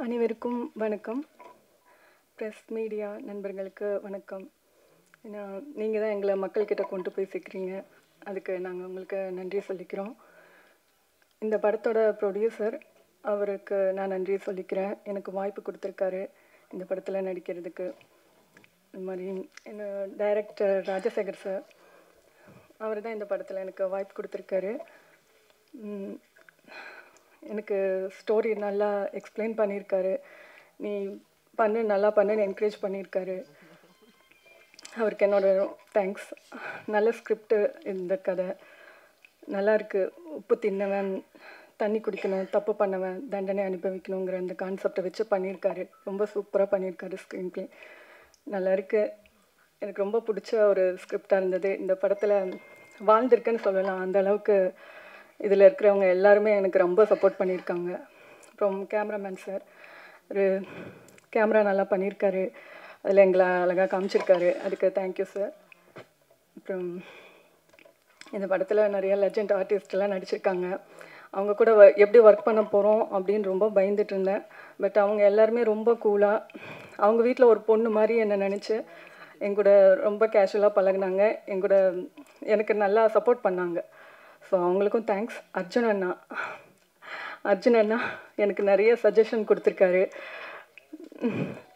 அனைவருக்கும் வணக்கம். Press media நண்பர்களுக்கு வணக்கம். ஏன்னா நீங்கள் தான் எங்களை மக்கள்கிட்ட கொண்டு போய் சேர்க்குறீங்க. அதுக்கு நாங்கள் உங்களுக்கு நன்றி சொல்லிக்கிறோம். இந்த படத்தோட ப்ரொடியூசர் அவருக்கு நான் நன்றி சொல்லிக்கிறேன். எனக்கு வாய்ப்பு கொடுத்துருக்காரு இந்த படத்தில் நடிக்கிறதுக்கு. இந்த மாதிரி என்ன டைரக்டர் ராஜசேகர் சார், அவர் தான் இந்த படத்தில் எனக்கு வாய்ப்பு கொடுத்துருக்காரு. எனக்கு ஸ்டோரி நல்லா எக்ஸ்பிளைன் பண்ணியிருக்காரு. நீ நல்லா பண்ணுன்னு என்கரேஜ் பண்ணியிருக்காரு. அவருக்கு என்னோட தேங்க்ஸ். நல்ல ஸ்கிரிப்டு. இந்த கதை நல்லா இருக்குது. உப்பு தின்னவன் தண்ணி குடிக்கணும், தப்பு பண்ணவன் தண்டனை அனுபவிக்கணுங்கிற அந்த கான்செப்டை வச்சு பண்ணியிருக்காரு. ரொம்ப சூப்பராக பண்ணியிருக்காரு. ஸ்க்ரீன் ப்ளே நல்லா இருக்குது. எனக்கு ரொம்ப பிடிச்ச ஒரு ஸ்கிரிப்டாக இருந்தது. இந்த படத்தில் வாழ்ந்திருக்குன்னு சொல்லலாம். அந்த அளவுக்கு இதில் இருக்கிறவங்க எல்லாருமே எனக்கு ரொம்ப சப்போர்ட் பண்ணியிருக்காங்க. அப்புறம் கேமராமேன் சார் ஒரு கேமரா நல்லா பண்ணியிருக்காரு. அதில் எங்களை அழகாக காமிச்சிருக்காரு. அதுக்கு தேங்க்யூ சார். அப்புறம் இந்த படத்தில் நிறைய லெஜண்ட் ஆர்டிஸ்டெல்லாம் நடிச்சிருக்காங்க. அவங்க கூட எப்படி ஒர்க் பண்ண போகிறோம் அப்படின்னு ரொம்ப பயந்துட்டு இருந்தேன். பட் அவங்க எல்லாருமே ரொம்ப கூலாக, அவங்க வீட்டில் ஒரு பொண்ணு மாதிரி என்னை நினச்சி எங்கூட ரொம்ப கேஷுவலாக பழகினாங்க. எங்கூட எனக்கு நல்லா சப்போர்ட் பண்ணாங்க. ஸோ அவங்களுக்கும் தேங்க்ஸ். அர்ஜுன் அண்ணா எனக்கு நிறைய சஜஷன் கொடுத்துருக்காரு.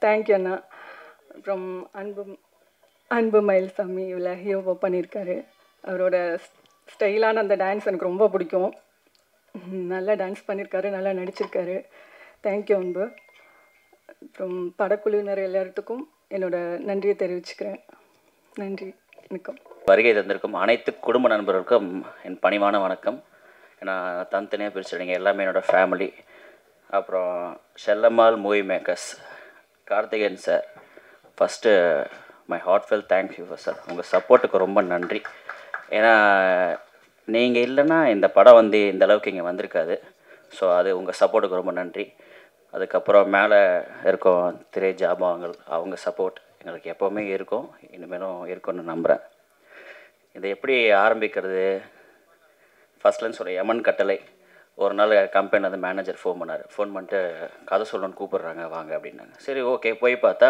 தேங்க்யூ அண்ணா. அப்புறம் அன்பு மயில்சாமி இவ்வளோ ஹீரோவாக பண்ணியிருக்காரு. அவரோட ஸ்டைலான அந்த டான்ஸ் எனக்கு ரொம்ப பிடிக்கும். நல்லா டான்ஸ் பண்ணியிருக்காரு, நல்லா நடிச்சிருக்காரு. தேங்க்யூ அன்பு. அப்புறம் படக்குழுவினர் எல்லாத்துக்கும் என்னோட நன்றியை தெரிவிச்சுக்கிறேன். நன்றி, வணக்கம். வருகை தந்திருக்கும் அனைத்து குடும்ப நண்பர்களுக்கும் என் பணிவான வணக்கம். ஏன்னா தனித்தனியாக பிரிச்சுடுங்க, எல்லாமே என்னோடய ஃபேமிலி. அப்புறம் Chellammal movie makers, Karthikeyan sir, first my heartfelt thank you sir. உங்கள் சப்போர்ட்டுக்கு ரொம்ப நன்றி. ஏன்னா நீங்கள் இல்லைன்னா இந்த படம் இந்த அளவுக்கு இங்கே வந்திருக்காது. ஸோ அது உங்கள் சப்போர்ட்டுக்கு ரொம்ப நன்றி. அதுக்கப்புறம் மேலே இருக்கும் திரை ஜாபங்கள், அவங்க சப்போர்ட் எங்களுக்கு எப்போவுமே இருக்கும், இனிமேலும் இருக்கும்னு நம்புகிறேன். இதை எப்படி ஆரம்பிக்கிறது? ஃபஸ்ட்லேருந்து சொல்ல, யமன் கட்டளை. ஒரு நாள் கம்பெனியில் அந்த மேனேஜர் ஃபோன் பண்ணிட்டு கதை சொல்லணும்னு கூப்பிட்றாங்க, வாங்க அப்படின்னாங்க. சரி ஓகே, போய் பார்த்தா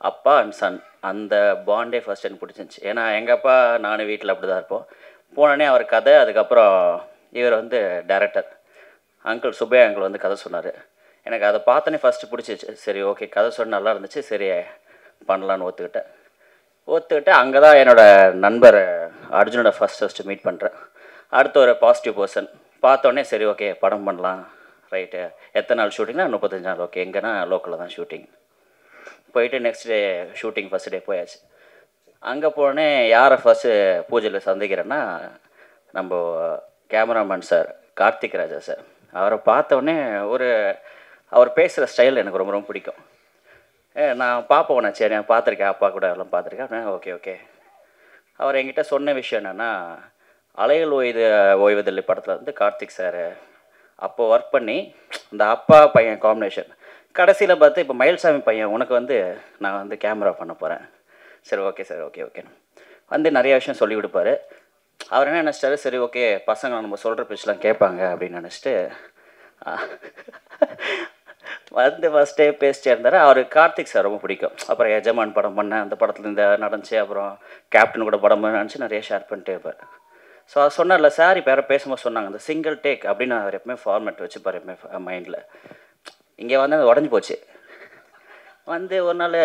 அப்பா அண்ட் சன் அந்த பாண்டே ஃபஸ்ட் எனக்கு பிடிச்சிருந்துச்சி. ஏன்னா எங்கள் அப்பா நானும் வீட்டில் அப்படி தான் இருப்போம். போனோடனே அவர் கதை, அதுக்கப்புறம் இவர் டைரக்டர் அங்கிள் சுப்பையா அங்கிள் கதை சொன்னார். எனக்கு அதை பார்த்தோன்னே ஃபஸ்ட்டு பிடிச்சிச்சு. சரி ஓகே, கதை சொன்ன நல்லா இருந்துச்சு, சரி பண்ணலான்னு ஒத்துக்கிட்டு அங்கே தான் என்னோடய நண்பர் அர்ஜுனோட ஃபஸ்ட்டு மீட் பண்ணுறேன். அடுத்த ஒரு பாசிட்டிவ் பர்சன் பார்த்தோன்னே சரி ஓகே படம் பண்ணலாம். ரைட்டு, எத்தனை நாள் ஷூட்டிங்னா 35 நாள். ஓகே, எங்கன்னா லோக்கலில் தான் ஷூட்டிங். போயிட்டு next day shooting first day போயாச்சு. அங்கே போனே யாரை ஃபஸ்ட்டு பூஜையில் சந்திக்கிறேன்னா நம்ம கேமராமேன் சார் கார்த்திக் ராஜா சார். அவரை பார்த்தோன்னே அவர் பேசுகிற ஸ்டைல் எனக்கு ரொம்ப ரொம்ப பிடிக்கும். நான் பார்ப்போண்ணே, சரி நான் பார்த்துருக்கேன், அப்பா கூட எல்லாம் பார்த்துருக்கேன். ஓகே. அவர் என்கிட்ட சொன்ன விஷயம் என்னென்னா, அலைகள் ஓய்வதில்லை படத்தில் கார்த்திக் சார் அப்போது ஒர்க் பண்ணி இந்த அப்பா பையன் காம்பினேஷன் கடைசியில் பார்த்து இப்போ மயில்சாமி பையன் உனக்கு நான் கேமரா பண்ண போகிறேன். சரி ஓகே சார், ஓகே நிறைய விஷயம் சொல்லி கொடுப்பாரு. அவர் என்ன நினச்சிட்டாரு, சரி ஓகே பசங்க நம்ம சொல்கிற பேச்செலாம் கேட்பாங்க அப்படின்னு நினச்சிட்டு ஃபஸ்ட்டே பேசிட்டே இருந்தார். அவர் கார்த்திக் சார் ரொம்ப பிடிக்கும். அப்புறம் எஜமான் படம் பண்ணேன், அந்த படத்தில் நடந்துச்சு. அப்புறம் கேப்டன் கூட படம் நினச்சி நிறைய ஷேர் பண்ணிட்டே இருப்பார். ஸோ அவர் சொன்னார்ல சார், இப்போ யாரோ பேசும்போது சொன்னாங்க இந்த சிங்கிள் டேக் அப்படின்னு அவர் எப்பவுமே ஃபார்மேட் வச்சுப்பார் எப்பவுமே மைண்டில். இங்கே அது உடஞ்சி போச்சு. ஒரு நாள்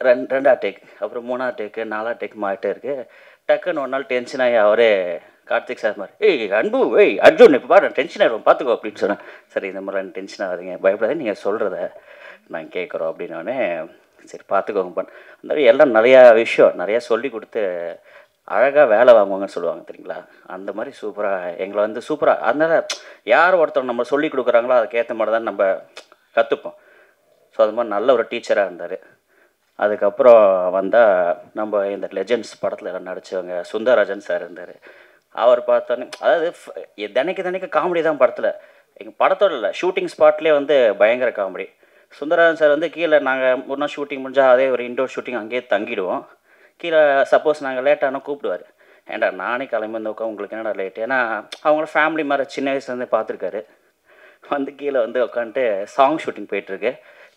ரெண்டாவது டேக், அப்புறம் 3ஆவது டேக்கு 4ஆவது டேக் மாறிட்டே இருக்குது. டக்குன்னு ஒரு நாள் டென்ஷன் ஆகி அவரே கார்த்திக் சார் மாதிரி அன்பு அர்ஜுன் இப்போ பாரு டென்ஷன் ஆகிடும் பார்த்துக்கோ அப்படின்னு சொன்னேன். சரி இந்த மாதிரி டென்ஷன் ஆகாதீங்க, பயப்படாதீங்க, நீங்கள் சொல்கிறத நாங்கள் கேட்குறோம் அப்படின்னோடனே சரி பார்த்துக்கோங்க அந்த மாதிரி எல்லாம் நிறையா விஷயம் நிறையா சொல்லி கொடுத்து அழகாக வேலை வாங்குவாங்கன்னு சொல்லுவாங்க தெரியுங்களா, அந்த மாதிரி சூப்பராக எங்களை சூப்பராக. அதனால் யார் ஒருத்தர் நம்ம சொல்லி கொடுக்குறாங்களோ அதுக்கேற்ற மாதிரி தான் நம்ம கற்றுப்போம். ஸோ அது மாதிரி நல்ல ஒரு டீச்சராக இருந்தார். அதுக்கப்புறம் வந்தால் நம்ம இந்த லெஜெண்ட்ஸ் படத்தில் எல்லாம் நடித்தவங்க சுந்தரராஜன் சார் இருந்தார். அவர் பார்த்தோன்னே அதாவது தினைக்கு காமெடி தான் படத்தில். எங்கள் படத்தோடு இல்லை, ஷூட்டிங் ஸ்பாட்லேயே பயங்கர காமெடி. சுந்தரராஜன் சார் கீழே நாங்கள் ஒரு நாள் ஷூட்டிங் முடிஞ்சால் அதே ஒரு இன்டோர் ஷூட்டிங் அங்கேயே தங்கிடுவோம். கீழே சப்போஸ் நாங்கள் லேட்டானால் கூப்பிடுவார். ஏன்டா நானே கிளம்பி உங்களுக்கு என்னடா லேட்டு, ஏன்னா அவங்கள ஃபேமிலி மாதிரி சின்ன வயசுலேருந்தே பார்த்துருக்காரு. வந்து கீழே வந்து உட்காந்துட்டு சாங் ஷூட்டிங் போயிட்டுருக்கு.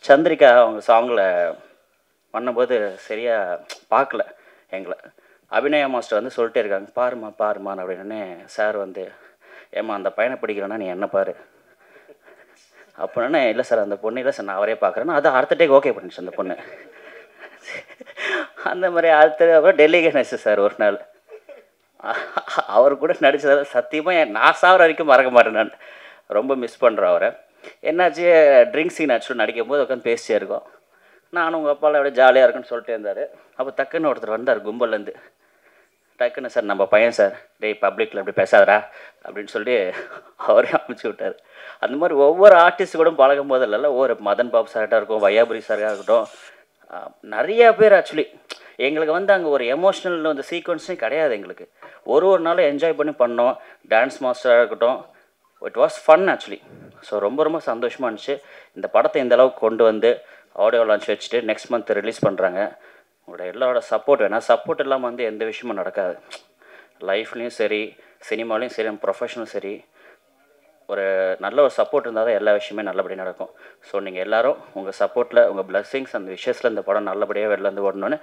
சந்திரிகா அவங்க சாங்கில் பண்ணும்போது சரியாக பார்க்கல எங்களை. அபிநயா மாஸ்டர் வந்து சொல்லிட்டே இருக்காங்க, பாருமா பாருமான்னு அப்படின்னே. சார் வந்து, ஏம்மா அந்த பையனை பிடிக்கலன்னா நீ என்ன பாரு அப்படின்னா, இல்லை சார் அந்த பொண்ணு இல்லை சார் நான் அவரே பார்க்குறேன்னா, அது அடுத்த டேக் ஓகே பண்ணிச்சு அந்த பொண்ணு. அந்த மாதிரி அடுத்தது அப்புறம் டெல்லி கணேஷ் சார் ஒரு நாள் அவர் கூட நடித்ததால் சத்தியமாக நான் சாவர வரைக்கும் மறக்க மாட்டேன். நான் ரொம்ப மிஸ் பண்ணுறேன் அவரை. என்னாச்சு, ட்ரிங்க் சீன் ஆக்சுவலாக நடிக்கும் போது உட்காந்து பேசிட்டே இருக்கோம். நானும் உங்கள் அப்பாவில் அப்படியே ஜாலியாக இருக்குன்னு சொல்லிட்டே இருந்தார். அப்போ டக்குன்னு ஒருத்தர் வந்தார் கும்பல்லேருந்து. டக்குன்னு, சார் நம்ம பையன் சார், டேய் பப்ளிக்கில் அப்படி பேசாதரா அப்படின்னு சொல்லி அவரே அனுப்பிச்சி விட்டார். அந்த மாதிரி ஒவ்வொரு ஆர்டிஸ்ட் கூட பழகும் போது இல்லைல்ல, ஒவ்வொரு மதன் பாபு சார்ட்டாக இருக்கும், வையாபுரி சாராக இருக்கட்டும், நிறையா பேர் ஆக்சுவலி எங்களுக்கு வந்து அங்கே ஒரு எமோஷ்னல் வந்து சீக்வன்ஸே கிடையாது. எங்களுக்கு ஒரு நாளும் என்ஜாய் பண்ணி பண்ணோம். டான்ஸ் மாஸ்டராக இருக்கட்டும், it was fun actually. So ரொம்ப ரொம்ப சந்தோஷமாக இருந்துச்சு. இந்த படத்தை இந்த அளவுக்கு கொண்டு வந்து ஆடியோ லான்ச் வச்சுட்டு நெக்ஸ்ட் மந்த் ரிலீஸ் பண்ணுறாங்க. உங்களோட எல்லாரோட சப்போர்ட் வேணும். சப்போர்ட் இல்லாமல் வந்து எந்த விஷயமும் நடக்காது. லைஃப்லேயும் சரி, சினிமாலேயும் சரி, ப்ரொஃபஷனும் சரி, ஒரு நல்ல ஒரு சப்போர்ட் இருந்தால் தான் எல்லா விஷயமே நல்லபடியாக நடக்கும். ஸோ நீங்கள் எல்லோரும் உங்கள் சப்போர்ட்டில், உங்கள் பிளஸ்ஸிங்ஸ் அந்த விஷயத்தில் இந்த படம் நல்லபடியாக வெளில வந்து ஓடணுன்னு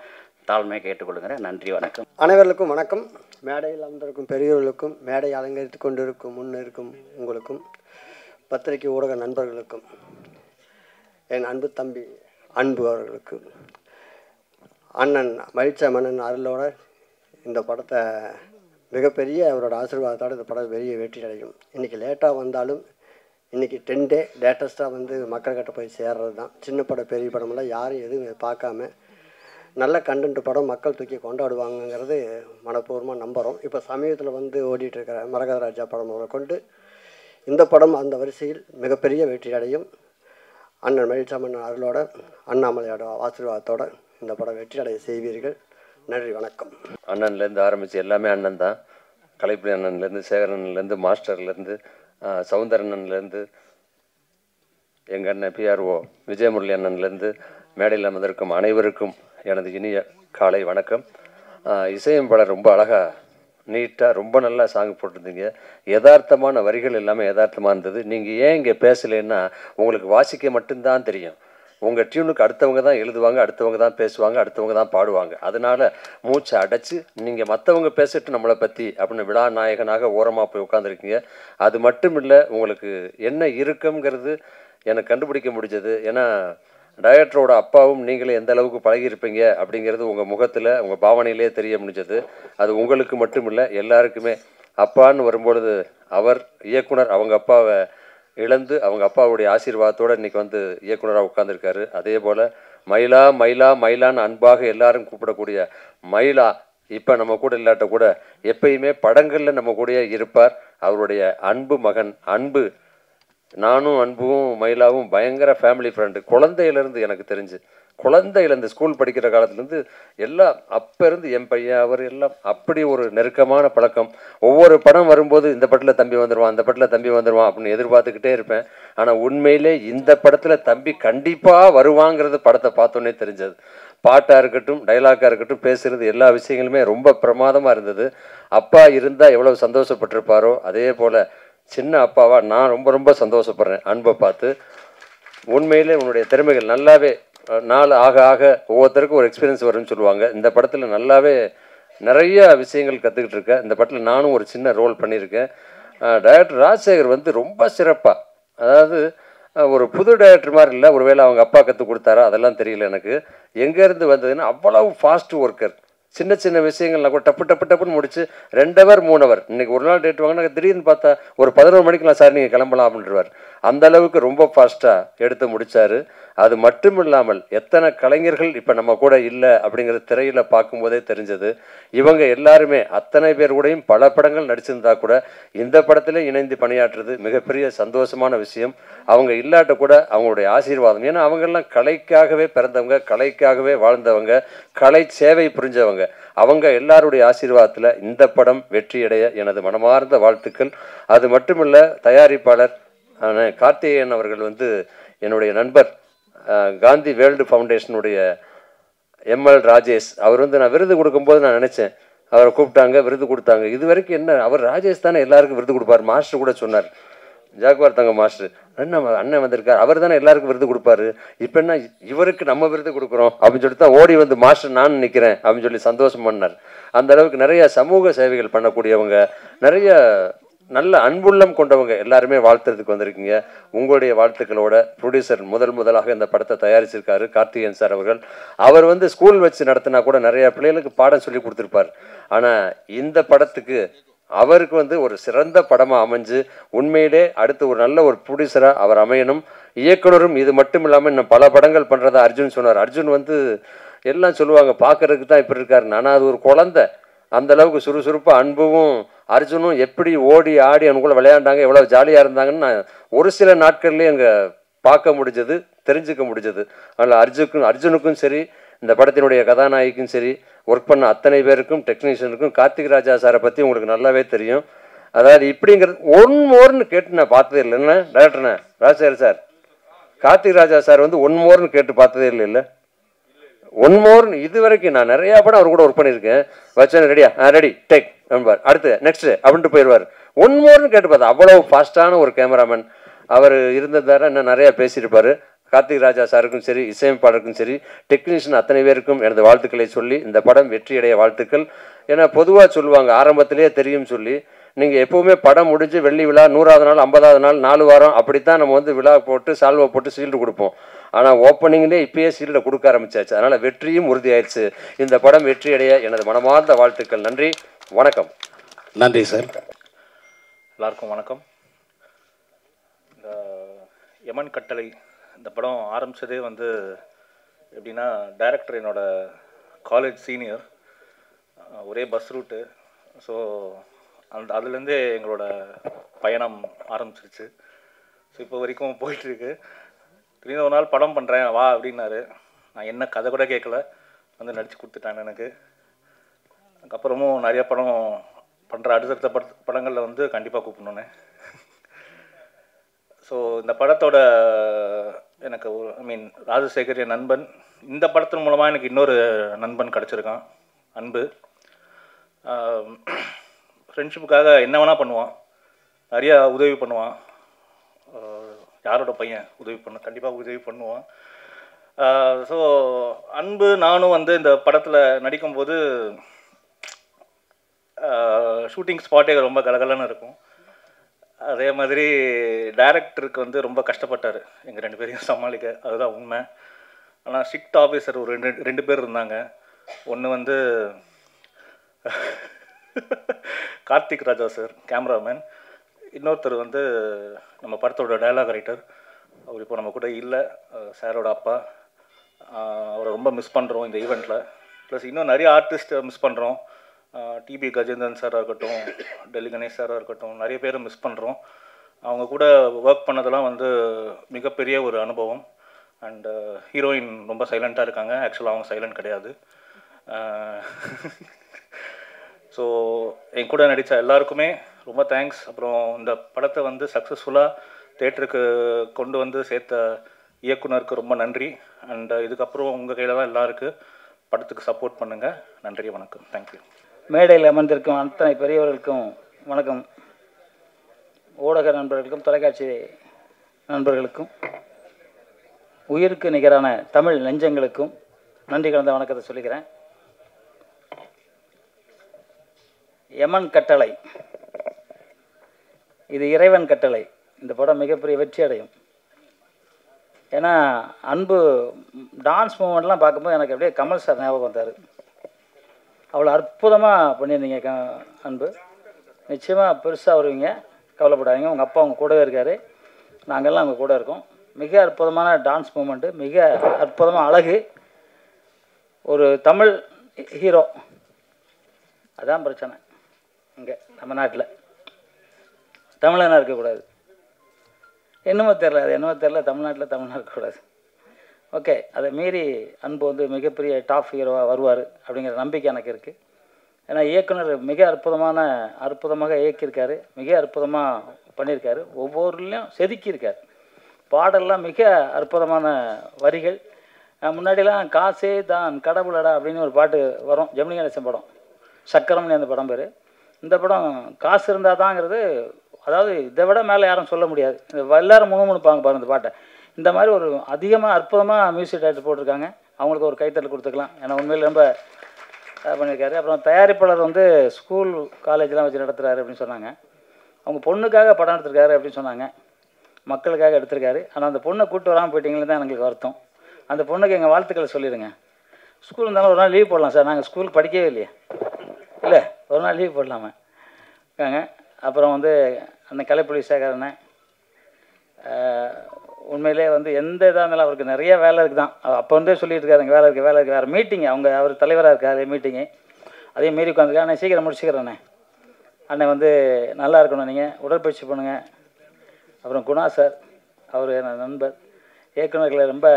தாழ்மையாக கேட்டுக்கொள்ளுங்கிறேன். நன்றி, வணக்கம். அனைவருக்கும் வணக்கம். மேடையில் அமர்ந்திருக்கும் பெரியோர்களுக்கும், மேடை அலங்கரித்து கொண்டிருக்கும் முன்னிருக்கும் உங்களுக்கும், பத்திரிகை ஊடக நண்பர்களுக்கும், என் அன்பு தம்பி அன்பு அவர்களுக்கு, அண்ணன் மகிழ்ச்சா மன்னன் அருளோட இந்த படத்தை மிகப்பெரிய அவரோட ஆசீர்வாதத்தோடு இந்த படம் பெரிய வெற்றி அடையும். இன்றைக்கி லேட்டாக வந்தாலும் இன்றைக்கி 10 டே லேட்டஸ்ட்டாக வந்து மக்கள்கிட்ட போய் சேர்றது தான். சின்ன படம் பெரிய படமெல்லாம் யாரும் எதுவும் பார்க்காம நல்ல கண்டென்ட் படம் மக்கள் தூக்கி கொண்டாடுவாங்கங்கிறது மனப்பூர்வமாக நம்புகிறோம். இப்போ சமீபத்தில் வந்து ஓடிட்டுருக்கிற மரகத ராஜா படம் கொண்டு இந்த படம் அந்த வரிசையில் மிகப்பெரிய வெற்றி அடையும். அண்ணன் மகிழ்ச்சாமன் அருளோட, அண்ணாமலையோட ஆசீர்வாதத்தோட இந்த படம் வெற்றி அடைய செய்வீர்கள். நன்றி, வணக்கம். அண்ணன்லேருந்து ஆரம்பித்து எல்லாமே அண்ணன் தான். கலைப்புலி அண்ணன்லேருந்து, சேகரன்லேருந்து, மாஸ்டர்லேருந்து, சவுந்தரண்ணன்லேருந்து, எங்கள் அண்ணன் பிஆர்ஓ விஜயமுரளி அண்ணன்லேருந்து, மேடையில் அமர்ந்திருக்கும் அனைவருக்கும் எனது இனிய காலை வணக்கம். இசையமைப்பாளர் ரொம்ப அழகாக நீட்டாக ரொம்ப நல்லா சாங் போட்டிருந்தீங்க. யதார்த்தமான வரிகள் எல்லாமே யதார்த்தமாக இருந்தது. நீங்கள் ஏன் இங்கே பேசலைன்னா உங்களுக்கு வாசிக்க மட்டும்தான் தெரியும். உங்கள் டியூனுக்கு அடுத்தவங்க தான் எழுதுவாங்க, அடுத்தவங்க தான் பேசுவாங்க, அடுத்தவங்க தான் பாடுவாங்க. அதனால் மூச்சை அடைச்சி நீங்கள் மற்றவங்க பேசிட்டு நம்மளை பற்றி அப்படின்னு விழா நாயகனாக ஓரமாக போய் உட்காந்துருக்கீங்க. அது மட்டும் இல்லை, உங்களுக்கு என்ன இருக்குங்கிறது எனக்கு கண்டுபிடிக்க முடிஞ்சது. ஏன்னா டைரக்டரோட அப்பாவும் நீங்களே எந்த அளவுக்கு பழகியிருப்பீங்க அப்படிங்கிறது உங்கள் முகத்தில், உங்கள் பாவனையிலே தெரிய முடிஞ்சது. அது உங்களுக்கு மட்டும் இல்லை, எல்லாருக்குமே. அப்பான்னு வரும்பொழுது அவர் இயக்குனர் அவங்க அப்பாவை இழந்து அவங்க அப்பாவுடைய ஆசீர்வாதத்தோடு இன்றைக்கி வந்து இயக்குனராக உட்காந்துருக்காரு. அதே போல் மயிலா மயிலா மயிலான்னு அன்பாக எல்லாரும் கூப்பிடக்கூடிய மயிலா இப்போ நம்ம கூட இல்லாட்ட கூட எப்பயுமே படங்களில் நம்ம கூடயே இருப்பார். அவருடைய அன்பு மகன் அன்பு. நானும் அன்பும் மயிலாவும் பயங்கர ஃபேமிலி ஃப்ரெண்டு. குழந்தையிலேருந்து எனக்கு தெரிஞ்சு, குழந்தையிலேருந்து ஸ்கூல் படிக்கிற காலத்துலேருந்து எல்லாம் அப்போ இருந்து என் பையன் அவர் எல்லாம் அப்படி ஒரு நெருக்கமான பழக்கம். ஒவ்வொரு படம் வரும்போது இந்த படத்தில் தம்பி வந்துடுவான், அந்த படத்தில் தம்பி வந்துடுவான் அப்படின்னு எதிர்பார்த்துக்கிட்டே இருப்பேன். ஆனால் உண்மையிலே இந்த படத்தில் தம்பி கண்டிப்பாக வருவாங்கிறது படத்தை பார்த்தோன்னே தெரிஞ்சது. பாட்டாக இருக்கட்டும், டைலாக்காக இருக்கட்டும், பேசுகிறது எல்லா விஷயங்களுமே ரொம்ப பிரமாதமாக இருந்தது. அப்பா இருந்தால் எவ்வளோ சந்தோஷப்பட்டிருப்பாரோ அதே போல் சின்ன அப்பாவா நான் ரொம்ப ரொம்ப சந்தோஷப்படுறேன் அன்பை பார்த்து. உண்மையிலே உன்னுடைய திறமைகள் நல்லாவே நாள் ஆக ஆக ஒவ்வொருத்தருக்கும் ஒரு எக்ஸ்பீரியன்ஸ் வரும்னு சொல்லுவாங்க. இந்த படத்தில் நல்லாவே நிறைய விஷயங்கள் கற்றுக்கிட்டு இருக்கேன். இந்த படத்தில் நானும் ஒரு சின்ன ரோல் பண்ணியிருக்கேன். டைரக்டர் ராஜசேகர் வந்து ரொம்ப சிறப்பாக, அதாவது ஒரு புது டைரக்டர் மாதிரி இல்லை, ஒருவேளை அவங்க அப்பா கற்றுக் கொடுத்தாரா அதெல்லாம் தெரியல எனக்கு. எங்கேருந்து வந்ததுன்னா அவ்வளவு ஃபாஸ்ட் ஒர்க்கர். சின்ன சின்ன விஷயங்கள்லாம் கூட டப்பு டப்பு டப்புன்னு முடிச்சு 2 ஹவர் 3 ஹவர். இன்றைக்கி ஒரு நாள் டேட் வாங்கினா திடீர்னு பார்த்தா ஒரு 11 மணிக்கெலாம் சார் நீங்கள் கிளம்பலாம் அப்படின்றவார். அந்த அளவுக்கு ரொம்ப ஃபாஸ்ட்டாக எடுத்து முடித்தார். அது மட்டும் இல்லாமல் எத்தனை கலைஞர்கள் இப்போ நம்ம கூட இல்லை அப்படிங்கிறது திரையில் பார்க்கும்போதே தெரிஞ்சது. இவங்க எல்லாருமே அத்தனை பேர் கூடயும் பல படங்கள் நடிச்சிருந்தா கூட இந்த படத்திலே இணைந்து பணியாற்றுறது மிகப்பெரிய சந்தோஷமான விஷயம். அவங்க இல்லாட்ட கூட அவங்களுடைய ஆசீர்வாதம். ஏன்னா அவங்கெல்லாம் கலைக்காகவே பிறந்தவங்க, கலைக்காகவே வாழ்ந்தவங்க, கலை சேவை புரிஞ்சவங்க. அவங்க எல்லாருடைய ஆசீர்வாதத்தில் இந்த படம் வெற்றியடைய எனது மனமார்ந்த வாழ்த்துக்கள். அது மட்டுமில்லை, தயாரிப்பாளர் கார்த்திகேயன் அவர்கள் வந்து என்னுடைய நண்பர், காந்தி வேர்ல்டு ஃபவுண்டேஷனுடைய எம்எல் ராஜேஷ். அவர் வந்து நான் விருது கொடுக்கும்போது நான் நினச்சேன், அவரை கூப்பிட்டாங்க, விருது கொடுத்தாங்க. இது வரைக்கும் என்ன அவர் ராஜேஷ் தானே எல்லாருக்கும் விருது கொடுப்பார். மாஸ்டர் கூட சொன்னார், ஜாக்குவார் தங்க மாஸ்டர், நம்ம அண்ணன் வந்திருக்கார், அவர் தானே எல்லாருக்கும் விருது கொடுப்பாரு, இப்போ என்ன இவருக்கு நம்ம விருது கொடுக்குறோம் அப்படின்னு சொல்லிட்டு தான் ஓடி வந்து மாஸ்டர் நான் நிற்கிறேன் அப்படின்னு சொல்லி சந்தோஷம் பண்ணார். அந்த அளவுக்கு நிறைய சமூக சேவைகள் பண்ணக்கூடியவங்க, நிறைய நல்ல அன்புள்ளம் கொண்டவங்க எல்லாருமே வாழ்த்துறதுக்கு வந்திருக்கீங்க. உங்களுடைய வாழ்த்துக்களோட ப்ரொடியூசர் முதலாக இந்த படத்தை தயாரிச்சிருக்காரு கார்த்திகேயன் சார் அவர்கள். அவர் வந்து ஸ்கூல் வச்சு நடத்தினா கூட நிறைய பிள்ளைகளுக்கு பாடம் சொல்லி கொடுத்துருப்பார். ஆனால் இந்த படத்துக்கு அவருக்கு வந்து ஒரு சிறந்த படமாக அமைஞ்சு உண்மையிலே அடுத்து ஒரு நல்ல ஒரு ப்ரொடியூசராக அவர் அமையணும். இயக்குனரும் இது மட்டும் இல்லாமல் இன்னும் பல படங்கள் பண்ணுறதா அர்ஜுன் சொன்னார். அர்ஜுன் வந்து எல்லாம் சொல்லுவாங்க பார்க்கறதுக்கு தான் இப்படி இருக்காரு, ஆனால் அது ஒரு குழந்தை. அந்த அளவுக்கு சுறுசுறுப்பாக அன்பும் அர்ஜுனும் எப்படி ஓடி ஆடி அவனுக்குள்ள விளையாண்டாங்க, எவ்வளோ ஜாலியாக இருந்தாங்கன்னு நான் ஒரு சில நாட்கள்லேயே அங்கே பார்க்க முடிஞ்சது, தெரிஞ்சுக்க முடிஞ்சது. அதனால் அர்ஜுனுக்கும் சரி, இந்த படத்தினுடைய கதாநாயகிக்கும் சரி, ஒர்க் பண்ண அத்தனை பேருக்கும், டெக்னீஷியனுக்கும், கார்த்திக் ராஜா சாரை பற்றி உங்களுக்கு நல்லாவே தெரியும். அதாவது இப்படிங்கிறது ஒன் மோர்னு கேட்டு நான் பார்த்ததே இல்லை. என்ன டேரக்டர்ண்ணே ராஜசேகர் சார், கார்த்திக் ராஜா சார் வந்து ஒன் மோர்னு கேட்டு பார்த்ததே இல்லை. ஒன் மோர்னு இது வரைக்கும் நான் நிறையா படம் அவர் கூட ஒர்க் பண்ணியிருக்கேன். வச்சேன் ரெடியா, ரெடி டேக் நண்பார், அடுத்து நெக்ஸ்ட்டு அப்படின்ட்டு போயிடுவார். ஒன் மோர்னு கேட்டு பார்த்தா அவ்வளோ ஃபாஸ்ட்டான ஒரு கேமராமேன் அவர் இருந்ததார இன்னும் நிறையா பேசியிருப்பார். கார்த்திக் ராஜா சாருக்கும் சரி, இசையமைப்பாளருக்கும் சரி, டெக்னீஷியன் அத்தனை பேருக்கும் எனது வாழ்த்துக்களை சொல்லி இந்த படம் வெற்றியடைய வாழ்த்துக்கள். ஏன்னா பொதுவாக சொல்லுவாங்க ஆரம்பத்திலேயே தெரியும் சொல்லி, நீங்கள் எப்போவுமே படம் முடிஞ்சு வெள்ளி விழா 100வது நாள் 50வது நாள் 4 வாரம் அப்படித்தான் நம்ம வந்து விழா போட்டு சால்வை போட்டு சீல்டு கொடுப்போம். ஆனால் ஓப்பனிங்லேயே இப்பயே சீல்டை கொடுக்க ஆரம்பிச்சாச்சு. அதனால் வெற்றியும் உறுதியாயிடுச்சு. இந்த படம் வெற்றியடைய எனது மனமார்ந்த வாழ்த்துக்கள். நன்றி, வணக்கம். நன்றி சார். எல்லாருக்கும் வணக்கம். இந்த யமன் கட்டளை இந்த படம் ஆரம்பித்ததே வந்து எப்படின்னா, டைரக்டர் என்னோட காலேஜ் சீனியர், ஒரே பஸ் ரூட்டு. ஸோ அதுலேருந்தே எங்களோட பயணம் ஆரம்பிச்சிருச்சு. ஸோ இப்போ வரைக்கும் போயிட்டுருக்கு. திடீர்னு ஒரு நாள் படம் பண்ணுறேன் வா அப்படின்னாரு. நான் என்ன கதை கூட கேட்கல, வந்து நடித்து கொடுத்துட்டாங்க எனக்கு. அதுக்கப்புறமும் நிறைய படம் பண்ணுற அடுத்தடுத்த படங்களில் வந்து கண்டிப்பாக கூப்பிடணுன்னு. ஸோ இந்த படத்தோட எனக்கு ராஜசேகர் என் நண்பன். இந்த படத்தின் மூலமாக எனக்கு இன்னொரு நண்பன் கிடச்சிருக்கான், அன்பு. ஃப்ரெண்ட்ஷிப்புக்காக என்ன வேணால் பண்ணுவான், நிறையா உதவி பண்ணுவான். யாரோட பையன் உதவி கண்டிப்பாக உதவி பண்ணுவான். ஸோ அன்பு நானும் வந்து இந்த படத்தில் நடிக்கும்போது ஷூட்டிங் ஸ்பாட்டே ரொம்ப கலகலன்னு இருக்கும். அதே மாதிரி டைரக்டருக்கு வந்து ரொம்ப கஷ்டப்பட்டார் எங்கள் 2 பேரையும் சமாளிக்க, அதுதான் உண்மை. ஆனால் ஸ்ட்ரிக்ட் ஆஃபீஸர் ஒரு ரெண்டு பேர் இருந்தாங்க. ஒன்று வந்து கார்த்திக் ராஜா சார் கேமராமேன், இன்னொருத்தர் வந்து நம்ம படத்தோட டயலாக் ரைட்டர். அவர் இப்போ நம்ம கூட இல்லை, சாரோட அப்பா. அவரை ரொம்ப மிஸ் பண்ணுறோம் இந்த ஈவெண்ட்டில். ப்ளஸ் இன்னும் நிறைய ஆர்டிஸ்ட்டை மிஸ் பண்ணுறோம். டிபி கஜேந்திரன் சாராக இருக்கட்டும், டெல்லி கணேஷ் சாராக இருக்கட்டும், நிறைய பேரை மிஸ் பண்ணுறோம். அவங்க கூட ஒர்க் பண்ணதெல்லாம் வந்து மிகப்பெரிய ஒரு அனுபவம். அண்டு ஹீரோயின் ரொம்ப சைலண்ட்டாக இருக்காங்க. ஆக்சுவலாக அவங்க சைலண்ட் கிடையாது. ஸோ என் கூட நடித்த எல்லாருக்குமே ரொம்ப தேங்க்ஸ். அப்புறம் இந்த படத்தை வந்து சக்ஸஸ்ஃபுல்லாக தேட்டருக்கு கொண்டு வந்து சேர்த்த இயக்குனருக்கு ரொம்ப நன்றி. அண்ட் இதுக்கப்புறம் உங்கள் கையில் தான் எல்லாம் இருக்குது. படத்துக்கு சப்போர்ட் பண்ணுங்கள். நன்றி, வணக்கம், தேங்க்யூ. மேடையில் அமர்ந்திருக்கும் அத்தனை பெரியவர்களுக்கும் வணக்கம். ஊடக நண்பர்களுக்கும் தொலைக்காட்சி நண்பர்களுக்கும் உயிருக்கு நிகரான தமிழ் நெஞ்சங்களுக்கும் நன்றி கலந்த வணக்கத்தை சொல்லிக்கிறேன். யமன் கட்டளை, இது இறைவன் கட்டளை. இந்த படம் மிகப்பெரிய வெற்றி அடையும். ஏன்னா அன்பு டான்ஸ் மூமெண்ட்லாம் பார்க்கும்போது எனக்கு அப்படியே கமல் சார் ஞாபகம் வந்தார். அவ்வளோ அற்புதமாக பண்ணியிருந்தீங்க அன்பு. நிச்சயமாக பெருசாக வருவீங்க, கவலைப்படாதீங்க. உங்கள் அப்பா உங்கள் கூடவே இருக்கார், நாங்கள்லாம் உங்கள் கூட இருக்கோம். மிக அற்புதமான டான்ஸ் மூமெண்ட்டு, மிக அற்புதமாக அழகு. ஒரு தமிழ் ஹீரோ, அதான் பிரச்சனை இங்கே நம்ம நாட்டில். தமிழனாக இருக்கக்கூடாது, என்னமோ தெரில, அது என்னமோ தெரில, தமிழ்நாட்டில் இருக்கக்கூடாது. ஓகே, அதை மீறி அன்பு வந்து மிகப்பெரிய டாப் ஹீரோவாக வருவார் அப்படிங்கிற நம்பிக்கை எனக்கு இருக்குது. ஏன்னா இயக்குனர் மிக அற்புதமாக இயக்கியிருக்காரு, மிக அற்புதமாக பண்ணியிருக்காரு. ஒவ்வொருலையும் செதுக்கியிருக்கார். பாடல்லாம் மிக அற்புதமான வரிகள். முன்னாடிலாம் காசே தான் கடவுளடா அப்படின்னு ஒரு பாட்டு வரும், ஜெமினி கணேசன் படம், சக்கரம்னு அந்த படம் பேர். இந்த படம் காசு இருந்தால் தாங்கிறது அதாவது இதை விட மேலே யாரும் சொல்ல முடியாது. எல்லோரும் முணுமுணுப்பாங்க பாருங்க இந்த பாட்டை. இந்த மாதிரி ஒரு அதிகமாக அற்புதமாக மியூசிக் டைரக்டர் போட்டிருக்காங்க. அவங்களுக்கு ஒரு கைத்தட்டல் கொடுத்துக்கலாம். ஏன்னா உண்மையில் ரொம்ப பண்ணியிருக்காரு. அப்புறம் தயாரிப்பாளர் வந்து ஸ்கூல் காலேஜ்லாம் வச்சு நடத்துகிறாரு அப்படின்னு சொன்னாங்க. அவங்க பொண்ணுக்காக படம் எடுத்திருக்காரு அப்படின்னு சொன்னாங்க. மக்களுக்காக எடுத்திருக்காரு. ஆனால் அந்த பொண்ணை கூப்பிட்டு வராமல் போயிட்டீங்களே தான் எங்களுக்கு வருத்தம். அந்த பொண்ணுக்கு எங்கள் வாழ்த்துக்களை சொல்லிடுங்க. ஸ்கூல் இருந்தாலும் ஒரு நாள் லீவ் போடலாம் சார். நாங்கள் ஸ்கூல் படிக்கவே இல்லையே. இல்லை, ஒரு நாள் லீவ் போடலாமா இருக்காங்க. அப்புறம் வந்து அண்ணன் கலைப்புலி சேகரண்ணே உண்மையிலே வந்து எந்த இதாக இருந்தாலும் அவருக்கு நிறைய வேலை இருக்குது தான். அப்போ வந்து சொல்லிட்டு இருக்காருங்க, வேலை இருக்குது வேறு மீட்டிங். அவர் தலைவராக இருக்கார் மீட்டிங்கு. அதையும் மீறி உட்காந்துருக்கேன். அண்ணன் சீக்கிரம் முடிச்சுக்கிறேண்ணே. அண்ணன் வந்து நல்லா இருக்கணும், நீங்கள் உடற்பயிற்சி பண்ணுங்கள். அப்புறம் குணா சார், அவர் என் நண்பர். இயக்குநர்களை ரொம்ப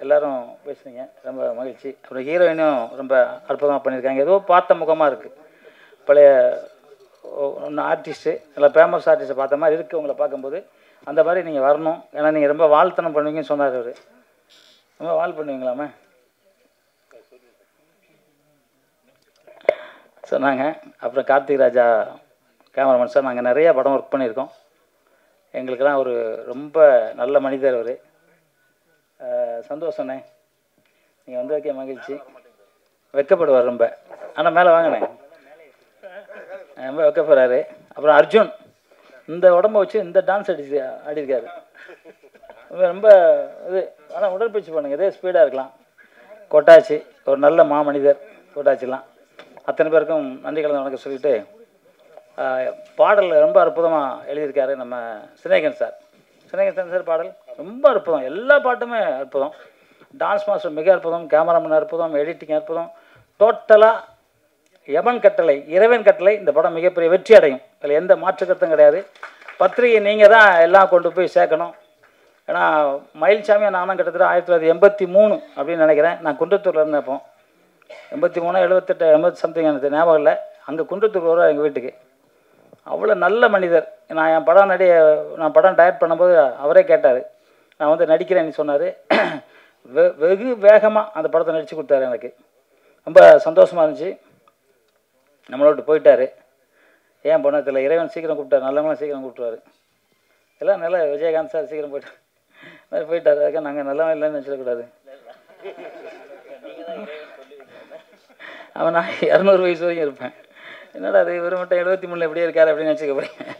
எல்லோரும் பேசுனீங்க, ரொம்ப மகிழ்ச்சி. அப்புறம் ஹீரோயினும் ரொம்ப அற்புதமாக பண்ணியிருக்காங்க. ஏதோ பார்த்த முகமாக இருக்குது. பழைய ஆர்டிஸ்ட்டு, நல்லா ஃபேமஸ் ஆர்டிஸ்ட்டை பார்த்த மாதிரி இருக்குது உங்களை பார்க்கும்போது. அந்த மாதிரி நீங்கள் வரணும். ஏன்னா நீங்கள் ரொம்ப வாழ்த்தனம் பண்ணுவீங்கன்னு சொன்னார் அவர். ரொம்ப வாழ் பண்ணுவீங்களாமே சொன்னாங்க. அப்புறம் கார்த்திக் ராஜா கேமராமேன் சார், நாங்கள் நிறையா படம் ஒர்க் பண்ணியிருக்கோம். எங்களுக்கெல்லாம் ஒரு ரொம்ப நல்ல மனிதர் அவர். சந்தோஷண்ணே, நீங்கள் வந்து வைக்க மகிழ்ச்சி. வெக்கப்படுவார் ரொம்ப. ஆனால் மேலே வாங்கினே ரொம்ப வெக்கப்படுறாரு. அப்புறம் அர்ஜுன் இந்த உடம்பை வச்சு இந்த டான்ஸ் ஆடிருக்காரு. ரொம்ப இது. ஆனால் உடற்பயிற்சி பண்ணுங்கள், இதே ஸ்பீடாக இருக்கலாம். கொட்டாச்சி ஒரு நல்ல மாமனிதர். கொட்டாச்சிலாம் அத்தனை பேருக்கும் நன்றி கலந்து வணக்கம் சொல்லிவிட்டு, பாடல் ரொம்ப அற்புதமாக எழுதியிருக்காரு நம்ம சினேகன் சார். சினேகன் சார் பாடல் ரொம்ப அற்புதம். எல்லா பாட்டுமே அற்புதம். டான்ஸ் மாஸ்டர் மிக அற்புதம். கேமராமேன் அற்புதம். எடிட்டிங் அற்புதம். டோட்டலாக யமன் கட்டளை, இறைவன் கட்டளை. இந்த படம் மிகப்பெரிய வெற்றி அடையும். அதில் எந்த மாற்று கருத்தும் கிடையாது. பத்திரிகை நீங்கள் தான் எல்லாம் கொண்டு போய் சேர்க்கணும். ஏன்னா மயில்சாமியை நானும் கிட்டத்தட்ட 1983 அப்படின்னு நினைக்கிறேன். நான் குன்றத்தூரில் இருந்தேன். அப்போ 83 78 80 சம்திங் எனக்கு ஞாபகம் இல்லை. அங்கே குன்றத்தூர் வரும் எங்கள் வீட்டுக்கு. அவ்வளோ நல்ல மனிதர். நான் படம் டைரக்ட் பண்ணும்போது அவரே கேட்டார், நான் வந்து நடிக்கிறேன்னு சொன்னார். வெகு வேகமாக அந்த படத்தை நடித்து கொடுத்தாரு. எனக்கு ரொம்ப சந்தோஷமாக இருந்துச்சு. நம்மளோட்டு போயிட்டார். ஏன் போனால் தெரியல. இறைவன் சீக்கிரம் கூப்பிட்டார். நல்லவங்களாம் சீக்கிரம் கூப்பிட்டுருவார். எல்லாம் நல்லா விஜயகாந்த் சார் சீக்கிரம் போயிட்டார். அதுக்காக நாங்கள் நல்லவன் இல்லைன்னு நினச்சிடக்கூடாது. அவன் நான் 200 வயசு வரைக்கும் இருப்பேன். என்னடா அது இவர் மட்டும் 73 எப்படியே இருக்கார் அப்படின்னு நினச்சிக்க போகிறேன்.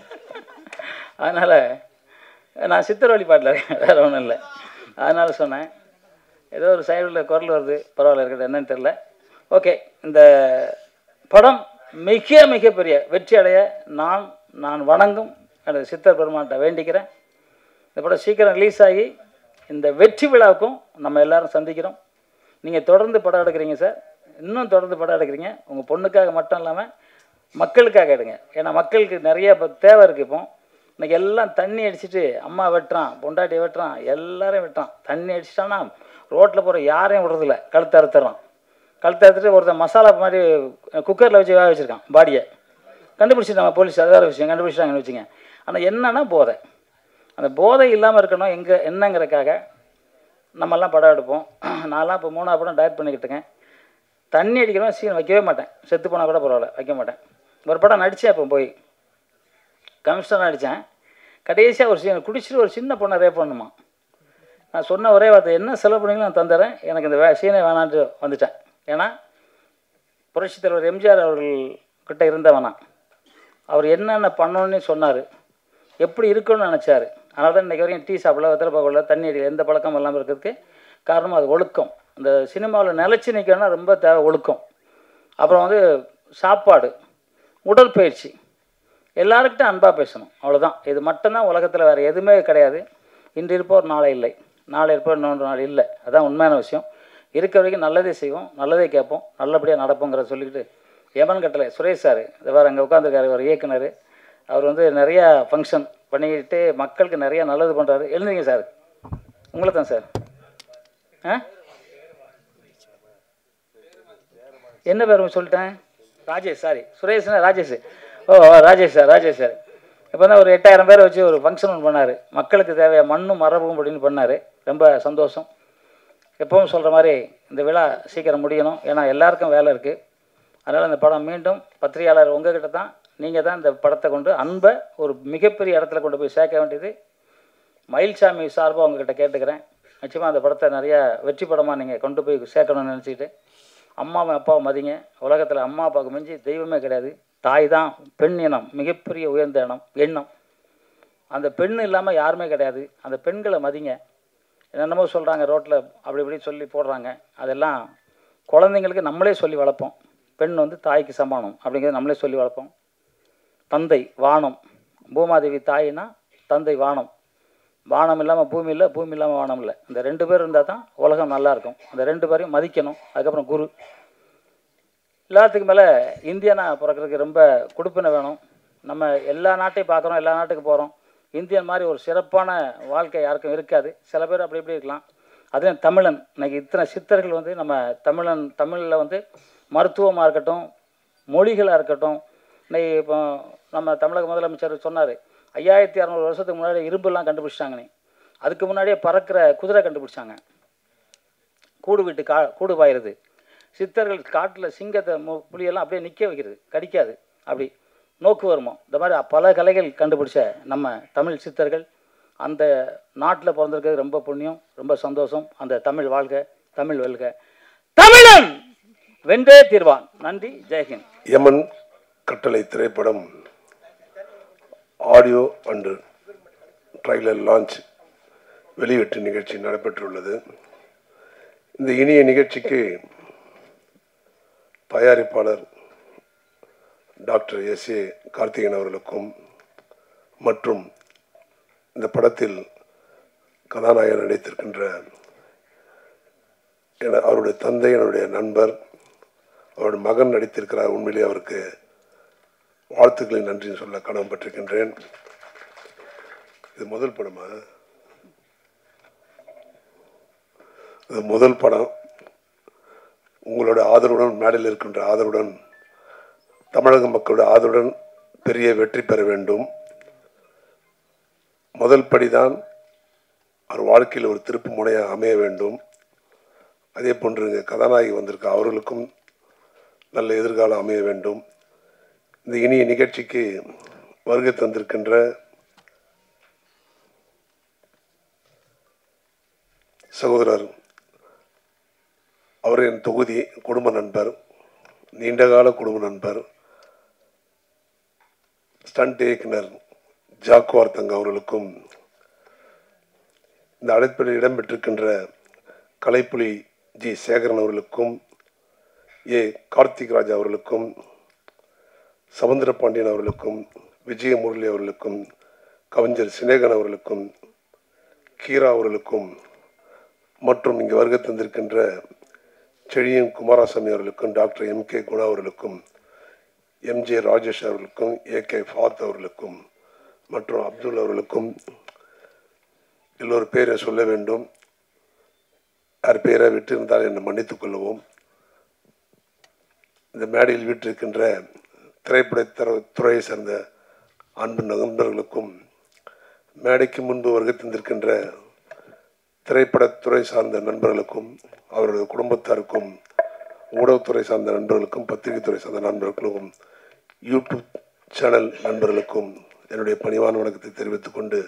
அதனால் நான் சித்தர் வழிபாட்டில் இருக்கேன், வேறு ஒன்றும் இல்லை. அதனால் சொன்னேன். ஏதோ ஒரு சைடில் குரல் வருது, பரவாயில்ல இருக்கட்டும், என்னன்னு தெரில. ஓகே, இந்த படம் மிகப்பெரிய வெற்றி அடைய நான் வணங்கும் எனது சித்தர் பெருமான்கிட்ட வேண்டிக்கிறேன். இந்த படம் சீக்கிரம் ரிலீஸ் ஆகி இந்த வெற்றி விழாவுக்கும் நம்ம எல்லோரும் சந்திக்கிறோம். நீங்கள் தொடர்ந்து படம் எடுக்கிறீங்க சார், இன்னும் தொடர்ந்து படம் எடுக்கிறீங்க. உங்கள் பொண்ணுக்காக மட்டும் இல்லாமல் மக்களுக்காக எடுங்க. ஏன்னா மக்களுக்கு நிறைய இப்போ தேவை இருக்குது. இப்போ இன்றைக்கி எல்லாம் தண்ணி அடிச்சுட்டு அம்மா வெட்டுறான், பொண்டாட்டி வெட்டுறான், எல்லாரையும் வெட்டுறான். தண்ணி அடிச்சிட்டான்னா ரோட்டில் போகிற யாரையும் விடுறதில்ல. கழுத்து அறுத்துறான். கழுத்து அறுத்துட்டு ஒருத்தர் மசாலா மாதிரி குக்கரில் வச்சு வேக வச்சுருக்கான் பாடியை. கண்டுபிடிச்சிட்டாங்க போலீஸ். அது வேறு விஷயம், கண்டுபிடிச்சிட்டாங்கன்னு வச்சுங்க. ஆனால் என்னன்னா போதை. அந்த போதை இல்லாமல் இருக்கணும் என்னங்கிறதுக்காக நம்மெல்லாம் படம் எடுப்போம். நான்லாம் இப்போ 3ஆவது படம் டைரக்ட் பண்ணிக்கிட்டுங்க. தண்ணி அடிக்கிறவன் சீன் வைக்கவே மாட்டேன். செத்து போனால் கூட பரவாயில்ல, வைக்க மாட்டேன். ஒரு படம் நடித்தேன். இப்போ போய் கமிஷனர் நடித்தேன். கடைசியாக ஒரு சீன் குடிச்சிட்டு ஒரு சின்ன பொண்ணை ரேப் பண்ணுமா. நான் சொன்ன ஒரே வார்த்தை, என்ன செலவு பண்ணிங்களோ நான் தந்துடுறேன், எனக்கு இந்த சீனை வேணான்ட்டு வந்துட்டேன். ஏன்னா புரட்சித் தலைவர் எம்ஜிஆர் அவர்கள்கிட்ட இருந்தவனா, அவர் என்னென்ன பண்ணணுன்னு சொன்னார், எப்படி இருக்கணும்னு நினச்சார். அதனால தான் இன்றைக்கி வரைக்கும் டீ சாப்பிடல, வெத்தலை பார்க்கல, தண்ணி அடிக்கல, எந்த பழக்கம் இல்லாமல் இருக்கிறதுக்கு காரணம் அது ஒழுக்கம். இந்த சினிமாவில் நிலச்சி நிற்கணும்னா ரொம்ப தேவை ஒழுக்கம். அப்புறம் வந்து சாப்பாடு, உடற்பயிற்சி, எல்லாருக்கிட்டும் அன்பாக பேசணும். அவ்வளோதான். இது மட்டும்தான் உலகத்தில், வேறு எதுவுமே கிடையாது. இன்று இருப்போர் நாளை இல்லை, நாளை இருப்போர் இன்னொன்று நாள் இல்லை. அதுதான் உண்மையான விஷயம். இருக்க வரைக்கும் நல்லதே செய்வோம், நல்லதே கேட்போம், நல்லபடியாக நடப்போங்கிறத சொல்லிக்கிட்டு, யமன் கட்டளை சுரேஷ் சார் இதை வேறு அங்கே உட்காந்துருக்காரு, ஒரு இயக்குனர். அவர் வந்து நிறையா ஃபங்க்ஷன் பண்ணிக்கிட்டு மக்களுக்கு நிறையா நல்லது பண்ணுறாரு. எழுந்துங்க சார், உங்களை தான் சார். என்ன பேர் சொல்லிட்டேன்? ராஜேஷ். சாரி, சுரேஷ்னா ராஜேஷ். ஓ ராஜேஷ் சார். இப்போ தான் ஒரு 8000 பேரை வச்சு ஒரு ஃபங்க்ஷன் ஒன்று பண்ணார். மக்களுக்கு தேவையான மண்ணும் மரபும் அப்படின்னு பண்ணார். ரொம்ப சந்தோஷம். எப்பவும் சொல்கிற மாதிரி இந்த விழா சீக்கிரம் முடியணும். ஏன்னா எல்லாருக்கும் வேலை இருக்குது. அதனால் இந்த படம் மீண்டும் பத்திரிகையாளர் உங்ககிட்ட தான் நீங்கள் தான் இந்த படத்தை கொண்டு அன்பை ஒரு மிகப்பெரிய இடத்துல கொண்டு போய் சேர்க்க வேண்டியது மயில்சாமி சார்பாக உங்ககிட்ட கேட்டுக்கிறேன். நிச்சயமாக அந்த படத்தை நிறையா வெற்றி படமாக நீங்கள் கொண்டு போய் சேர்க்கணும்னு நினச்சிக்கிட்டு அம்மாவை அப்பாவை மதிங்க. உலகத்தில் அம்மா அப்பாவுக்கு மிஞ்சி தெய்வமே கிடையாது. தாய் தான் பெண் இனம், மிகப்பெரிய உயர்ந்த எண்ணம். அந்த பெண் இல்லாமல் யாருமே கிடையாது. அந்த பெண்களை மதிங்க. என்னென்னமோ சொல்கிறாங்க ரோட்டில், அப்படி இப்படி சொல்லி போடுறாங்க. அதெல்லாம் குழந்தைங்களுக்கு நம்மளே சொல்லி வளர்ப்போம். பெண் வந்து தாய்க்கு சமானம் அப்படிங்கிறத நம்மளே சொல்லி வளர்ப்போம். தந்தை வானம், பூமாதேவி தாயினா தந்தை வானம். வானம் இல்லாமல் பூமி இல்லை, பூமி இல்லாமல் வானம் இல்லை. இந்த 2 பேர் இருந்தால் தான் உலகம் நல்லாயிருக்கும். அந்த 2 பேரையும் மதிக்கணும். அதுக்கப்புறம் குரு. எல்லாத்துக்கு மேலே இந்தியனா பிறக்கிறதுக்கு ரொம்ப கொடுப்பினை வேணும். நம்ம எல்லா நாட்டையும் பார்க்குறோம், எல்லா நாட்டுக்கு போகிறோம். இந்தியன் மாதிரி ஒரு சிறப்பான வாழ்க்கை யாருக்கும் இருக்காது. சில பேர் அப்படி இப்படி இருக்கலாம். அதுவும் தமிழன். இன்றைக்கி இத்தனை சித்தர்கள் வந்து நம்ம தமிழில் வந்து மருத்துவமாக இருக்கட்டும், மொழிகளாக இருக்கட்டும். இன்னைக்கு இப்போ நம்ம தமிழக முதலமைச்சர் சொன்னார், 5600 வருஷத்துக்கு முன்னாடி இரும்புலாம் கண்டுபிடிச்சிட்டாங்கன்னு. அதுக்கு முன்னாடியே பறக்கிற குதிரை கண்டுபிடிச்சாங்க. கூடு விட்டு கூடு பாயிருது. சித்தர்கள் காட்டில் சிங்கத்தை புலியெல்லாம் அப்படியே நிற்க வைக்கிறது, கடிக்காது, அப்படி நோக்கு வருமோ. இந்த மாதிரி பல கலைகள் கண்டுபிடிச்ச நம்ம தமிழ் சித்தர்கள் அந்த நாட்டில் பிறந்திருக்கிறது ரொம்ப புண்ணியம், ரொம்ப சந்தோஷம். அந்த தமிழ் வாழ்க, தமிழ் வெல்க, தமிழன் வென்றே தீர்வான். நன்றி, ஜெய்ஹிந்த். யமன் கட்டளை திரைப்படம் ஆடியோ அண்ட் ட்ரைலர் லான்ச் வெளியீட்டு நிகழ்ச்சி நடைபெற்றுள்ளது. இந்த இனிய நிகழ்ச்சிக்கு தயாரிப்பாளர் டாக்டர் எஸ்.ஏ. கார்த்திகேயன் அவர்களுக்கும் மற்றும் இந்த படத்தில் கதாநாயகன் நடித்திருக்கின்ற அவருடைய தந்தை, என்னுடைய நண்பர், அவருடைய மகன் நடித்திருக்கிறார். உண்மையிலே அவருக்கு வாழ்த்துக்களை நன்றி சொல்ல கடமைப்பட்டிருக்கின்றேன். இது முதல் படமா? இது முதல் படம். உங்களோட ஆதரவுடன், மேடையில் இருக்கின்ற ஆதரவுடன், தமிழக மக்களுடைய ஆதரவுடன் பெரிய வெற்றி பெற வேண்டும். முதல் படிதான் அவர் வாழ்க்கையில் ஒரு திருப்பு முனையாக அமைய வேண்டும். அதே போன்று கதாநாயகி வந்திருக்க அவர்களுக்கும் நல்ல எதிர்காலம் அமைய வேண்டும். இந்த இனிய நிகழ்ச்சிக்கு வருகை தந்திருக்கின்ற சகோதரர், அவர் என் தொகுதி குடும்ப நண்பர், நீண்டகால குடும்ப நண்பர், ஸ்டண்ட் இயக்குனர் ஜாக்குவார் தங்க அவர்களுக்கும், இந்த அழைப்பில் இடம்பெற்றிருக்கின்ற கலைப்புலி ஜி சேகரன் அவர்களுக்கும், ஏ கார்த்திக் ராஜ் அவர்களுக்கும், சமுத்திர பாண்டியன் அவர்களுக்கும், விஜயமுரளி அவர்களுக்கும், கவிஞர் சினேகன் அவர்களுக்கும், கீரா அவர்களுக்கும் மற்றும் இங்கு வருகை தந்திருக்கின்ற செழியன் குமாரசாமி அவர்களுக்கும், டாக்டர் எம்.கே. குணா அவர்களுக்கும், எம்.ஜே. ராஜேஷ் அவர்களுக்கும், ஏ.கே. ஃபாத் அவர்களுக்கும் மற்றும் அப்துல் அவர்களுக்கும் எல்லோரும் பேரை சொல்ல வேண்டும். யார் பேரை விட்டிருந்தால் என்னை மன்னித்துக் கொள்ளவும். இந்த மேடையில் வீட்டிருக்கின்ற திரைப்படத்துறையை சேர்ந்த அன்பு நண்பர்களுக்கும், மேடைக்கு முன்பு வருகை தந்திருக்கின்ற திரைப்படத்துறை சார்ந்த நண்பர்களுக்கும், அவருடைய குடும்பத்தாருக்கும், ஊடகத்துறை சார்ந்த நண்பர்களுக்கும், பத்திரிகை துறை சார்ந்த நண்பர்களுக்கும், யூடியூப் சேனல் நண்பர்களுக்கும் என்னுடைய பணிவான வணக்கத்தை தெரிவித்துக் கொண்டு,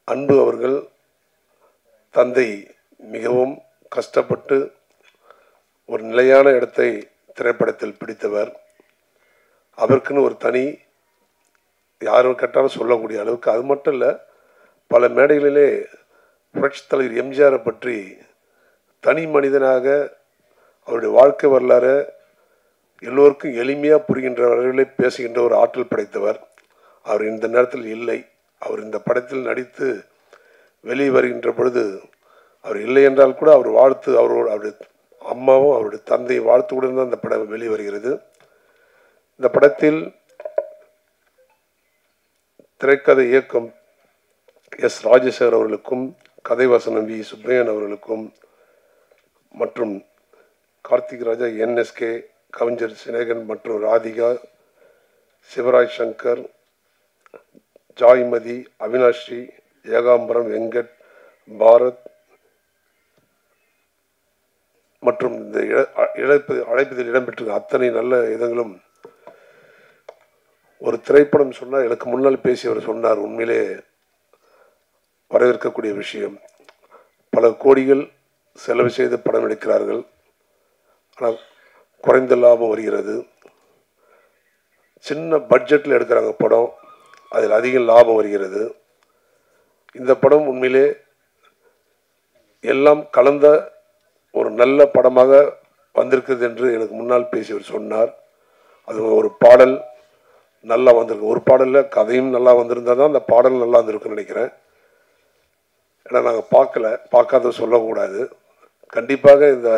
அன்பு அவர்கள் தந்தை மிகவும் கஷ்டப்பட்டு ஒரு நிலையான இடத்தை திரைப்படத்தில் பிடித்தவர். அவருக்குன்னு ஒரு தனி, யாரும் கேட்டாலும் சொல்லக்கூடிய அளவுக்கு, அது மட்டும் இல்லை, பல மேடைகளிலே புரட்சித் தலைவர் எம்ஜிஆரை பற்றி தனி மனிதனாக அவருடைய வாழ்க்கை வரலாறு எல்லோருக்கும் எளிமையாக புரிகின்ற வகையிலே பேசுகின்ற ஒரு ஆற்றல் படைத்தவர். அவர் இந்த நேரத்தில் இல்லை. அவர் இந்த படத்தில் நடித்து வெளியே வருகின்ற பொழுது அவர் இல்லை என்றால் கூட அவர் வாழ்த்து, அவருடைய அம்மாவும் அவருடைய தந்தை வாழ்த்துடன் தான் இந்த படம் வெளியே வருகிறது. இந்த படத்தில் திரைக்கதை இயக்கம் எஸ். ராஜசேகர் அவர்களுக்கும், கதை வசனம் வி. சுப்பையன் அவர்களுக்கும் மற்றும் கார்த்திக் ராஜா, என்எஸ்கே, கவிஞர் சினேகன் மற்றும் ராதிகா, சிவராஜ் சங்கர், ஜாய்மதி, அவினாஷி, ஏகாம்பரம், வெங்கட், பாரத் மற்றும் இந்த அழைப்பதில் இடம்பெற்ற அத்தனை நல்ல இதங்களும் ஒரு திரைப்படம் சொன்னால் எனக்கு முன்னால் பேசியவர் சொன்னார், உண்மையிலே வரவேற்கக்கூடிய விஷயம். பல கோடிகள் செலவு செய்து படம் எடுக்கிறார்கள், ஆனால் குறைந்த லாபம் வருகிறது. சின்ன பட்ஜெட்டில் எடுக்கிறாங்க படம், அதில் அதிக லாபம் வருகிறது. இந்த படம் உண்மையிலே எல்லாம் கலந்த ஒரு நல்ல படமாக வந்திருக்குது என்று எனக்கு முன்னால் பேசியவர் சொன்னார். அது ஒரு பாடல் நல்லா வந்திருக்கு, ஒரு பாடலில் கதையும் நல்லா வந்திருந்தால் தான் அந்த பாடல் நல்லா வந்திருக்குன்னு நினைக்கிறேன். ஏன்னா நாங்கள் பார்க்காத சொல்லக்கூடாது. கண்டிப்பாக இந்த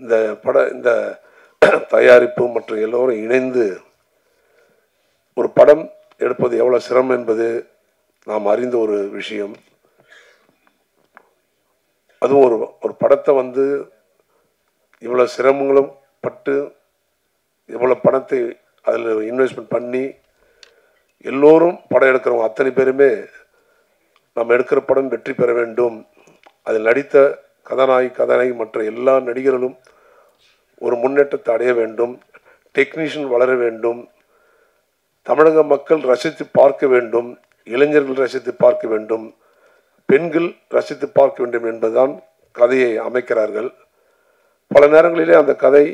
இந்த தயாரிப்பு மற்றும் எல்லோரும் இணைந்து ஒரு படம் எடுப்பது எவ்வளோ சிரமம் என்பது நாம் அறிந்த ஒரு விஷயம். அதுவும் ஒரு படத்தை வந்து இவ்வளோ சிரமங்களும் பட்டு இவ்வளோ பணத்தை அதில் இன்வெஸ்ட்மெண்ட் பண்ணி எல்லோரும் படம் எடுக்கிறவங்க அத்தனை பேருமே நம்ம எடுக்கிற படம் வெற்றி பெற வேண்டும், அதில் நடித்த கதாநாயகி மற்ற எல்லா நடிகர்களும் ஒரு முன்னேற்றத்தை அடைய வேண்டும், டெக்னீஷியன் வளர வேண்டும், தமிழக மக்கள் ரசித்து பார்க்க வேண்டும், இளைஞர்கள் ரசித்து பார்க்க வேண்டும், பெண்கள் ரசித்து பார்க்க வேண்டும் என்பதுதான் கதையை அமைக்கிறார்கள். பல நேரங்களிலே அந்த கதை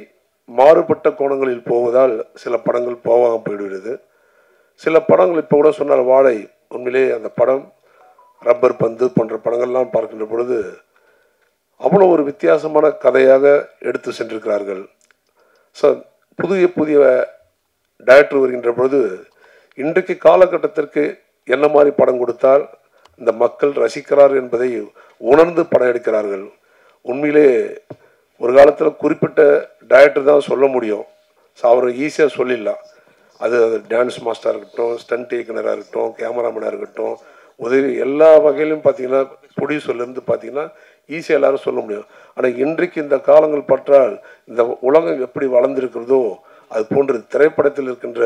மாறுபட்ட கோணங்களில் போவதால் சில படங்கள் போகாமல் போய்விடுகிறது. சில படங்கள் இப்போ கூட சொன்னார் வாழை, உண்மையிலே அந்த படம் ரப்பர் பந்து போன்ற படங்கள்லாம் பார்க்கின்ற பொழுது அவ்வளோ ஒரு வித்தியாசமான கதையாக எடுத்து சென்றிருக்கிறார்கள். ஸோ புதிய டைரக்டர் வருகின்ற பொழுது இன்றைக்கு காலகட்டத்திற்கு என்ன மாதிரி படம் கொடுத்தால் இந்த மக்கள் ரசிக்கிறார் என்பதை உணர்ந்து படம் எடுக்கிறார்கள். உண்மையிலே ஒரு காலத்தில் குறிப்பிட்ட டைரக்டர் தான் சொல்ல முடியும். ஸோ அவர் ஈஸியாக சொல்லிடலாம். அது டான்ஸ் மாஸ்டராக இருக்கட்டும், ஸ்டண்ட் இயக்குனராக இருக்கட்டும், கேமராமேனாக இருக்கட்டும், உதவி எல்லா வகையிலும் பார்த்தீங்கன்னா ப்ரொடியூசர்லேருந்து பார்த்தீங்கன்னா ஈஸியாக எல்லாரும் சொல்ல முடியும். ஆனால் இன்றைக்கு இந்த காலங்கள் பற்றால் இந்த உலகம் எப்படி வளர்ந்துருக்கிறதோ அது போன்று திரைப்படத்தில் இருக்கின்ற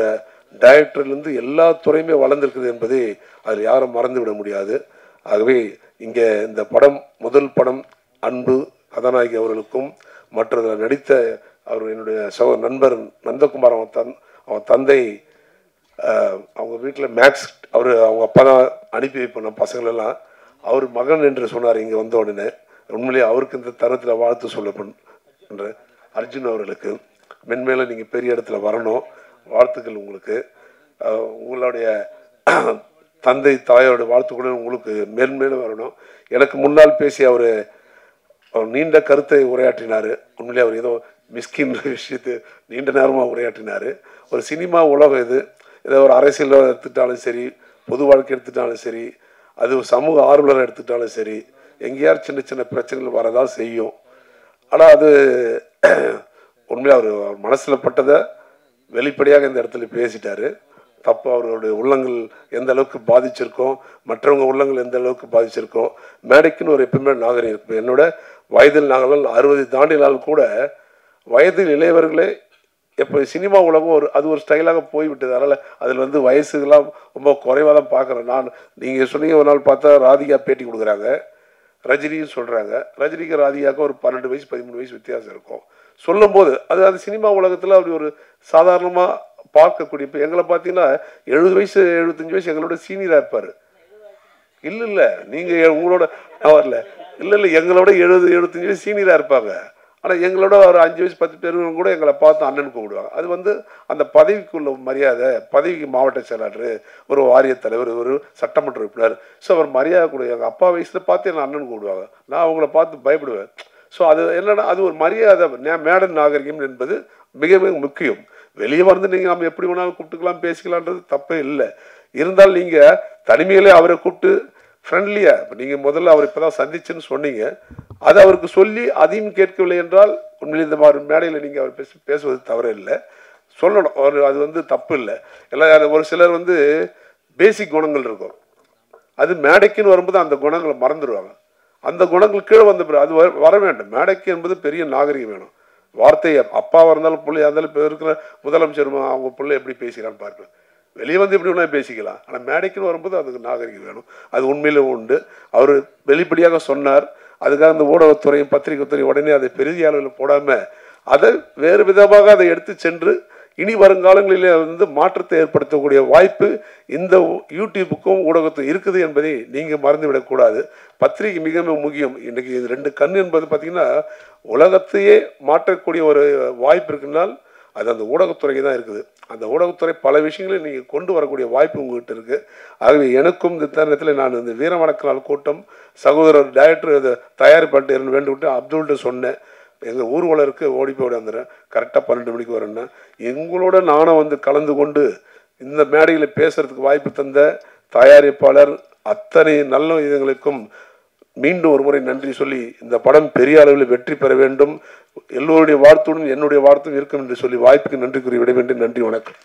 டைரக்டர்லேருந்து எல்லா துறையுமே வளர்ந்துருக்குது என்பதை அதில் யாரும் மறந்துவிட முடியாது. ஆகவே இங்கே இந்த படம் முதல் படம் அன்பு கதாநாயகி அவர்களுக்கும் மற்றதில் நடித்த அவர் என்னுடைய நண்பர் நந்தகுமார், அவன் தந்தை, அவங்க வீட்டில் மேக்ஸ் அவங்க அப்பா தான் அனுப்பி வைப்பான பசங்களெல்லாம், அவர் மகன் என்று சொன்னார் இங்கே வந்த உடனே. உண்மையிலேயே அவருக்கு இந்த தருணத்தில் வாழ்த்து சொல்லப்படுற அர்ஜுன் அவர்களுக்கு மென்மேலும் நீங்கள் பெரிய இடத்துல வரணும், வாழ்த்துக்கள் உங்களுக்கு. உங்களுடைய தந்தை தாயோட வாழ்த்துக்களும் உங்களுக்கு மேன்மேலும் வரணும். எனக்கு முன்னால் பேசி அவர் நீண்ட கருத்தை உரையாற்றினார். உண்மையிலே அவர் ஏதோ மிஸ்கின் விஷயத்தை நீண்ட நேரமாக உரையாற்றினார். ஒரு சினிமா உலகம் இது, ஏதோ ஒரு அரசியல் எடுத்துட்டாலும் சரி, பொது வாழ்க்கை எடுத்துட்டாலும் சரி, அது சமூக ஆர்வலர் எடுத்துட்டாலும் சரி, எங்கேயாவது சின்ன சின்ன பிரச்சனைகள் வரதான் செய்யும். ஆனால் அது உண்மையாக அவர் மனசில் பட்டதை வெளிப்படையாக இந்த இடத்துல பேசிட்டார். தப்பு அவர்களுடைய உள்ளங்கள் எந்த அளவுக்கு பாதிச்சிருக்கோம், மற்றவங்க உள்ளங்கள் எந்த அளவுக்கு பாதிச்சிருக்கோம். மேடைக்குன்னு ஒரு எப்பவுமே நாகரிகம் இருக்கும். என்னோட வயதில் நாங்கள் 60 தாண்டினால் கூட வயதில் இளையவர்களே எப்போ சினிமா உலகம் அது ஒரு ஸ்டைலாக போய்விட்டது. அதனால் அதில் வந்து வயசுகள்லாம் ரொம்ப குறைவாக தான் பார்க்குறேன். நீங்கள் சொன்னீங்க ஒரு நாள் பார்த்தா ராதிகா பேட்டி கொடுக்குறாங்க, ரஜினியும் சொல்கிறாங்க. ரஜினிக்கு ராதிகாவுக்கு ஒரு 12 வயசு 13 வயசு வித்தியாசம் இருக்கும். சொல்லும்போது அது சினிமா உலகத்தில் அப்படி ஒரு சாதாரணமாக பார்க்கக்கூடிய. இப்போ எங்களை பார்த்தீங்கன்னா 70 வயசு 75 வயசு எங்களோட சீனியராக இருப்பார். இல்லை நீங்கள் உங்களோட வரல, இல்லை எங்களோட 70-75 வயசு சீனியராக இருப்பாங்க. ஆனால் எங்களோட ஒரு 5 வயசு 10 பேர் கூட எங்களை பார்த்து அண்ணன் கூப்பிடுவாங்க. அது வந்து அந்த பதவிக்குள்ள மரியாதை. பதவிக்கு மாவட்ட செயலாளர், ஒரு வாரிய தலைவர், ஒரு சட்டமன்ற உறுப்பினர், ஸோ அவர் மரியாதை கூட. எங்கள் அப்பா வயசில் பார்த்து என்னை அண்ணன் கூப்பிடுவாங்க, நான் அவங்கள பார்த்து பயப்படுவேன். ஸோ அது என்னென்னா அது ஒரு மரியாதை. மேடன் நாகரிகம் என்பது மிக மிக முக்கியம். வெளியே வந்து நீங்கள் நம்ம எப்படி வேணாலும் கூப்பிட்டுக்கலாம், பேசிக்கலான்றது தப்பே இல்லை. இருந்தாலும் நீங்கள் தனிமையிலே அவரை கூப்பிட்டு ஃப்ரெண்ட்லியாக, இப்போ நீங்கள் முதல்ல அவர் இப்போ தான் சந்திச்சுன்னு சொன்னீங்க, அது அவருக்கு சொல்லி அதையும் கேட்கவில்லை என்றால் உண்மையில் இந்த மாதிரி மேடையில் நீங்கள் அவர் பேசுவது தவறு இல்லை, சொல்லணும். அது வந்து தப்பு இல்லை. எல்லாம் ஒரு சிலர் வந்து பேசிக் குணங்கள் இருக்கும், அது மேடைக்குன்னு வரும்போது அந்த குணங்களை மறந்துடுவாங்க. அந்த குணங்கள் கீழே வந்த பிறகு அது வர வேண்டும். மேடைக்கு என்பது பெரிய நாகரிகம் வேணும். வார்த்தையை அப்பாவாக இருந்தாலும் பிள்ளையாக இருந்தாலும் இப்போ இருக்கிற முதலமைச்சர் அவங்க பிள்ளை எப்படி பேசுகிறான்னு பார்ப்பேன். வெளியே வந்து எப்படி வேணால் பேசிக்கலாம், ஆனால் மேடைக்குன்னு வரும்போது அதுக்கு நாகரிகம் வேணும். அது உண்மையிலும் உண்டு. அவர் வெளிப்படையாக சொன்னார். அதுக்காக அந்த ஊடகத்துறையும் பத்திரிகை துறையும் உடனே அதை பெரிய அளவில் போடாமல் அதை வேறு விதமாக அதை எடுத்து சென்று இனி வருங்காலங்களிலே வந்து மாற்றத்தை ஏற்படுத்தக்கூடிய வாய்ப்பு இந்த யூடியூப்புக்கும் ஊடகத்துக்கும் இருக்குது என்பதை நீங்கள் மறந்துவிடக்கூடாது. பத்திரிகை மிக முக்கியம். இன்றைக்கி இது 2 கண் என்பது பார்த்திங்கன்னா உலகத்தையே மாற்றக்கூடிய ஒரு வாய்ப்பு இருக்குனால் அது அந்த ஊடகத்துறைக்கு தான் இருக்குது. அந்த ஊடகத்துறை பல விஷயங்களை நீங்கள் கொண்டு வரக்கூடிய வாய்ப்பு உங்கள்கிட்ட இருக்குது. ஆகவே எனக்கும் இந்த தருணத்தில் நான் இந்த வீரவணக்க நாள் கூட்டம் சகோதரர் டைரக்டர் தயாரிப்பாட்டு வேண்டுவிட்டு அப்துல்கிட்ட சொன்னேன், எங்கள் ஊர்வலருக்கு ஓடி போய் வந்துடுறேன், கரெக்டாக 12 மணிக்கு வரேன்னா எங்களோட நானும் வந்து கலந்து கொண்டு இந்த மேடையில் பேசுகிறதுக்கு வாய்ப்பு தந்த தயாரிப்பாளர் அத்தனை நல்ல இதுங்களுக்கும் மீண்டும் ஒரு முறை நன்றி சொல்லி இந்த படம் பெரிய அளவில் வெற்றி பெற வேண்டும், எல்லோருடைய வாழ்த்துடன் என்னுடைய வாழ்த்தும் இருக்கும் என்று சொல்லி வாய்ப்புக்கு நன்றி கூறி விட வேண்டும். நன்றி, வணக்கம்.